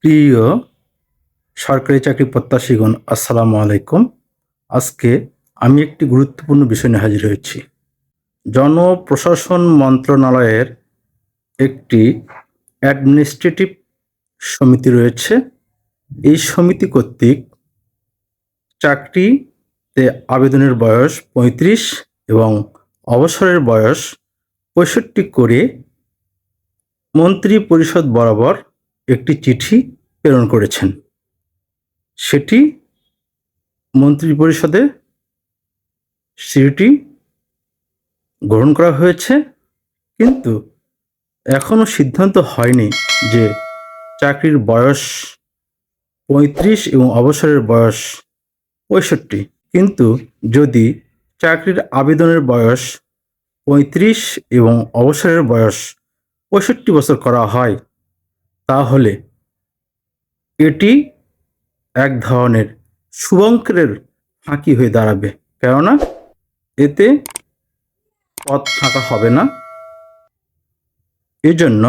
প্রিয় সরকারি চাকরি প্রত্যাশীগণ, আসসালামু আলাইকুম। আজকে আমি একটি গুরুত্বপূর্ণ বিষয় নিয়ে হাজির হয়েছি। জনপ্রশাসন মন্ত্রণালয়ের একটি অ্যাডমিনিস্ট্রেটিভ সমিতি রয়েছে। এই সমিতি কর্তৃক চাকরিতে আবেদনের বয়স ৩৫ এবং অবসরের বয়স ৬৫ করে মন্ত্রী পরিষদ বরাবর একটি চিঠি প্রেরণ করেছেন। সেটি মন্ত্রিপরিষদে চিঠিটি গ্রহণ করা হয়েছে, কিন্তু এখনও সিদ্ধান্ত হয়নি যে চাকরির বয়স ৩৫ এবং অবসরের বয়স ৬৫। কিন্তু যদি চাকরির আবেদনের বয়স ৩৫ এবং অবসরের বয়স ৬৫ বছর করা হয়, তাহলে এটি এক ধরনের শুভঙ্করের ফাঁকি হয়ে দাঁড়াবে। কেননা এতে পদ ফাঁকা হবে না। এজন্য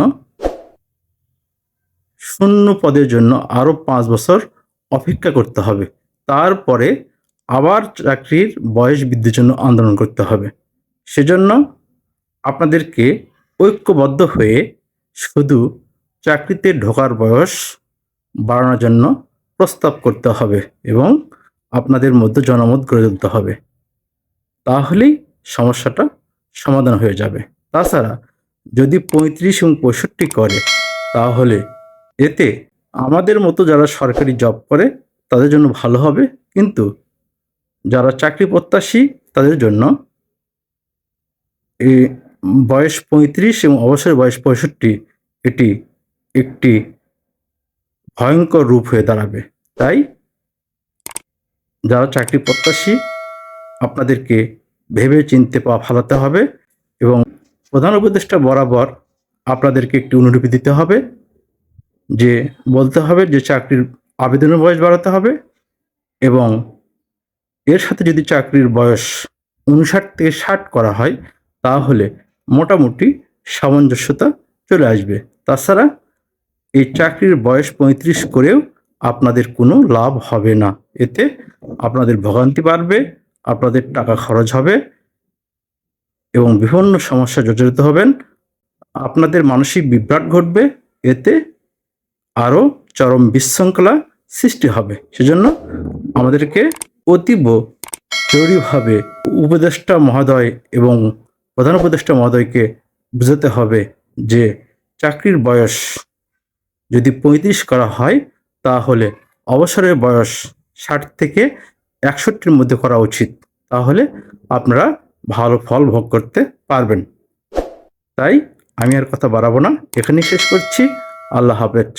শূন্য পদের জন্য আরও ৫ বছর অপেক্ষা করতে হবে। তারপরে আবার চাকরির বয়স বৃদ্ধির জন্য আন্দোলন করতে হবে। সেজন্য আপনাদেরকে ঐক্যবদ্ধ হয়ে শুধু চাকরিতে ঢোকার বয়স বাড়ানোর জন্য প্রস্তাব করতে হবে এবং আপনাদের মধ্যে জনমত গড়ে তুলতে হবে। তাহলেই সমস্যাটা সমাধান হয়ে যাবে। তাছাড়া যদি ৩৫ এবং ৬৫ করে, তাহলে এতে আমাদের মতো যারা সরকারি জব করে তাদের জন্য ভালো হবে, কিন্তু যারা চাকরি প্রত্যাশী তাদের জন্য এই বয়স ৩৫ এবং অবসরের বয়স ৬৫ এটি একটি ভয়ঙ্কর রূপ হয়ে দাঁড়াবে। তাই যারা চাকরি প্রত্যাশী, আপনাদেরকে ভেবে চিনতে পা ফেলাতে হবে এবং প্রধান উপদেষ্টা বরাবর আপনাদেরকে একটি অনুলিপি দিতে হবে, যে বলতে হবে যে চাকরির আবেদনের বয়স বাড়াতে হবে এবং এর সাথে যদি চাকরির বয়স ৫৯ থেকে ৬০ করা হয়, তাহলে মোটামুটি সামঞ্জস্যতা চলে আসবে। তাছাড়া এই চাকরির বয়স ৩৫ করেও আপনাদের কোনো লাভ হবে না। এতে আপনাদের ভোগান্তি বাড়বে, আপনাদের টাকা খরচ হবে এবং বিভিন্ন সমস্যা জর্জরিত হবেন। আপনাদের মানসিক বিভ্রাট ঘটবে, এতে আরও চরম বিশৃঙ্খলা সৃষ্টি হবে। সেজন্য আমাদেরকে অতীব জরুরিভাবে উপদেষ্টা মহোদয় এবং প্রধান উপদেষ্টা মহোদয়কে বোঝাতে হবে যে চাকরির বয়স যদি ৩৫ করা হয়, তাহলে অবসরের বয়স ৬০ থেকে ৬১-র মধ্যে করা উচিত। তাহলে আপনারা ভালো ফল ভোগ করতে পারবেন। তাই আমি আর কথা বাড়াবো না, এখানেই শেষ করছি। আল্লাহ হাফেজ।